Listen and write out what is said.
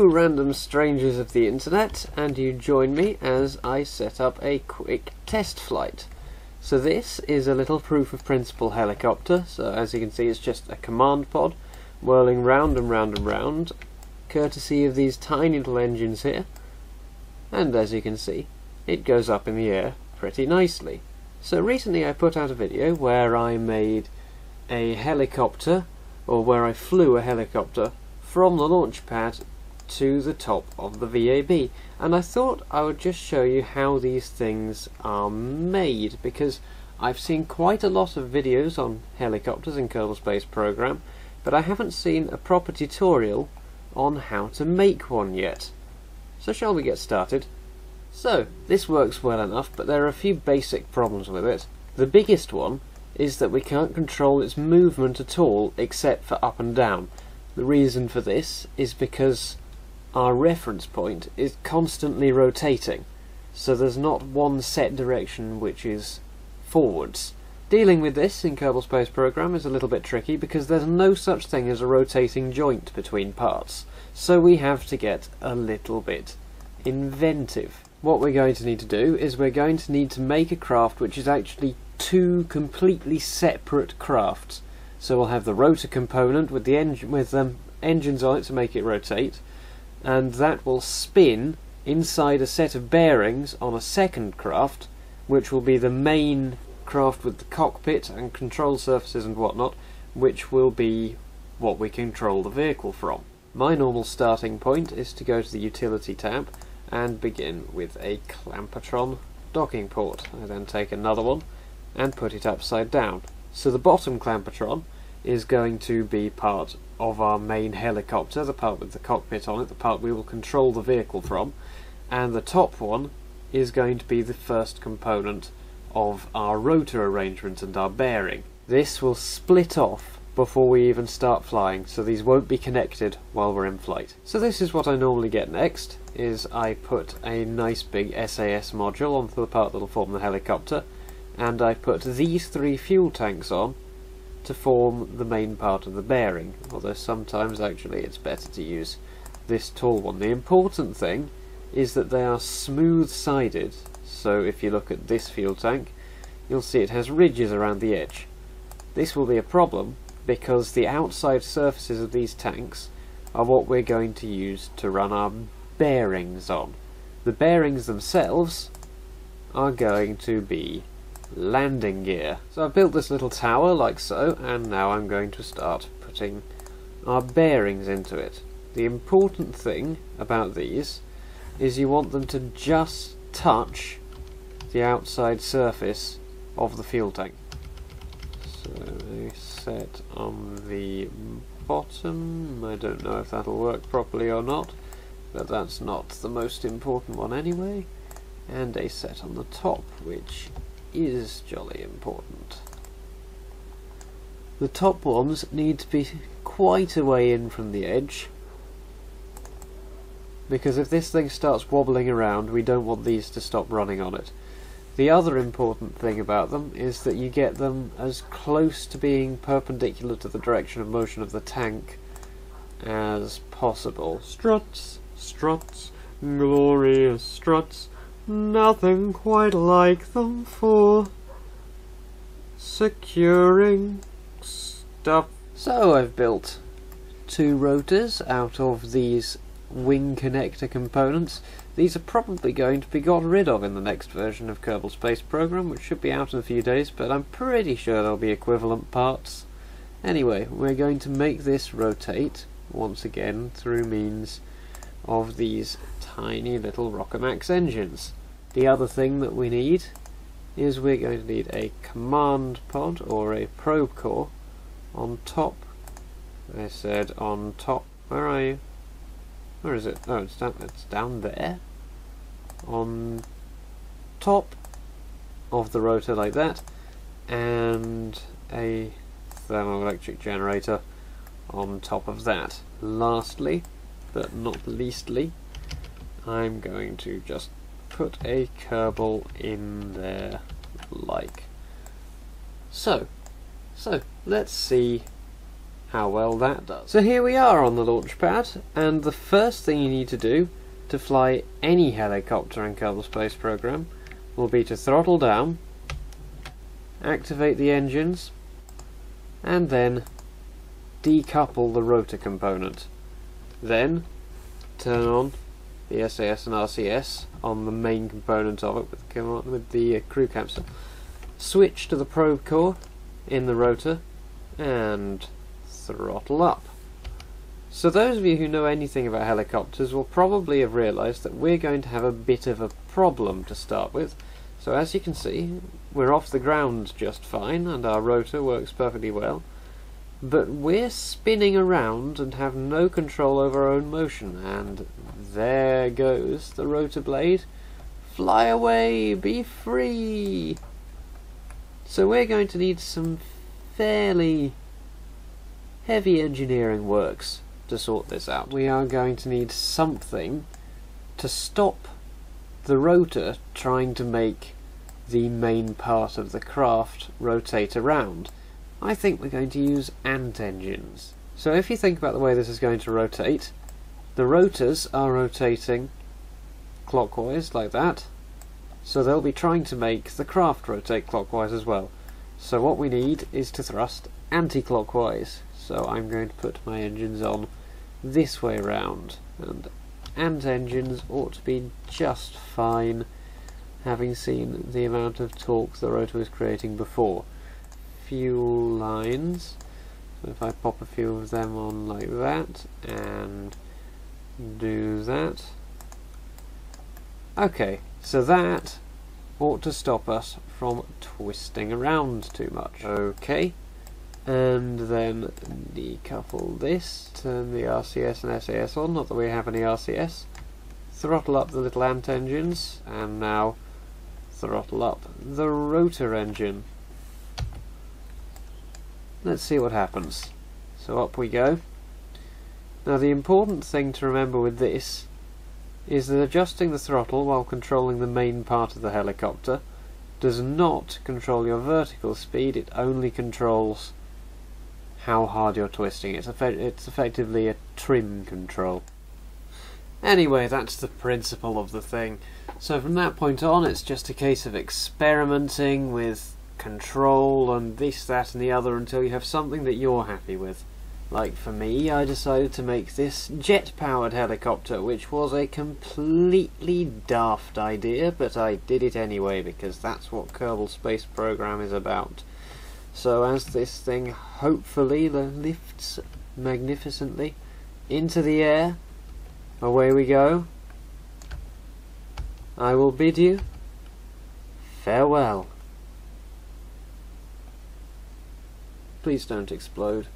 Hello random strangers of the internet, and you join me as I set up a quick test flight. So this is a little proof of principle helicopter. So as you can see, it's just a command pod whirling round and round and round, courtesy of these tiny little engines here. And as you can see, it goes up in the air pretty nicely. So recently I put out a video where I made a helicopter, or where I flew a helicopter from the launch pad to the top of the VAB, and I thought I would just show you how these things are made, because I've seen quite a lot of videos on helicopters in Kerbal Space Program, but I haven't seen a proper tutorial on how to make one yet. So shall we get started? So this works well enough, but there are a few basic problems with it. The biggest one is that we can't control its movement at all except for up and down. The reason for this is because our reference point is constantly rotating, so there's not one set direction which is forwards. Dealing with this in Kerbal Space Program is a little bit tricky because there's no such thing as a rotating joint between parts, so we have to get a little bit inventive. What we're going to need to do is we're going to need to make a craft which is actually two completely separate crafts. So we'll have the rotor component with the engines on it to make it rotate, and that will spin inside a set of bearings on a second craft, which will be the main craft with the cockpit and control surfaces and whatnot, which will be what we control the vehicle from. My normal starting point is to go to the utility tab and begin with a Clampertron docking port. I then take another one and put it upside down. So the bottom Clampertron is going to be part of our main helicopter, the part with the cockpit on it, the part we will control the vehicle from, and the top one is going to be the first component of our rotor arrangement and our bearing. This will split off before we even start flying, so these won't be connected while we're in flight. So this is what I normally get next, is I put a nice big SAS module onto the part that will form the helicopter, and I put these three fuel tanks on to form the main part of the bearing, although sometimes actually it's better to use this tall one. The important thing is that they are smooth-sided, so if you look at this fuel tank you'll see it has ridges around the edge. This will be a problem because the outside surfaces of these tanks are what we're going to use to run our bearings on. The bearings themselves are going to be landing gear. So I've built this little tower like so, and now I'm going to start putting our bearings into it. The important thing about these is you want them to just touch the outside surface of the fuel tank. So they set on the bottom. I don't know if that'll work properly or not, but that's not the most important one anyway. And a set on the top, which is jolly important. The top ones need to be quite a way in from the edge, because if this thing starts wobbling around we don't want these to stop running on it. The other important thing about them is that you get them as close to being perpendicular to the direction of motion of the tank as possible. Struts, struts, glorious struts, nothing quite like them for securing stuff. So I've built two rotors out of these wing connector components. These are probably going to be got rid of in the next version of Kerbal Space Program, which should be out in a few days, but I'm pretty sure there'll be equivalent parts. Anyway, we're going to make this rotate once again through means of these tiny little Rockomax engines. The other thing that we need is we're going to need a command pod or a probe core on top. I said on top. Where are you? Where is it? Oh, it's down there. On top of the rotor like that, and a thermoelectric generator on top of that. Lastly, but not leastly, I'm going to just put a Kerbal in there like so. So let's see how well that does. So here we are on the launch pad, and the first thing you need to do to fly any helicopter in Kerbal Space Program will be to throttle down, activate the engines, and then decouple the rotor component. Then turn on the SAS and RCS on the main component of it with the crew capsule. Switch to the probe core in the rotor and throttle up. So those of you who know anything about helicopters will probably have realised that we're going to have a bit of a problem to start with. So as you can see, we're off the ground just fine and our rotor works perfectly well, but we're spinning around and have no control over our own motion, and there goes the rotor blade. Fly away, be free! So we're going to need some fairly heavy engineering works to sort this out. We are going to need something to stop the rotor trying to make the main part of the craft rotate around. I think we're going to use ant engines. So if you think about the way this is going to rotate, the rotors are rotating clockwise like that, so they'll be trying to make the craft rotate clockwise as well. So what we need is to thrust anti-clockwise. So I'm going to put my engines on this way round, and ant engines ought to be just fine, having seen the amount of torque the rotor was creating before. Fuel lines, so if I pop a few of them on like that and do that, okay, so that ought to stop us from twisting around too much. Okay, and then decouple this, turn the RCS and SAS on, not that we have any RCS, throttle up the little ant engines, and now throttle up the rotor engine. Let's see what happens. So up we go. Now the important thing to remember with this is that adjusting the throttle while controlling the main part of the helicopter does not control your vertical speed, it only controls how hard you're twisting. It's effectively a trim control. Anyway, that's the principle of the thing. So from that point on, it's just a case of experimenting with control and this, that and the other until you have something that you're happy with. Like for me, I decided to make this jet-powered helicopter, which was a completely daft idea, but I did it anyway because that's what Kerbal Space Program is about. So as this thing hopefully lifts magnificently into the air, away we go. I will bid you farewell. Please don't explode.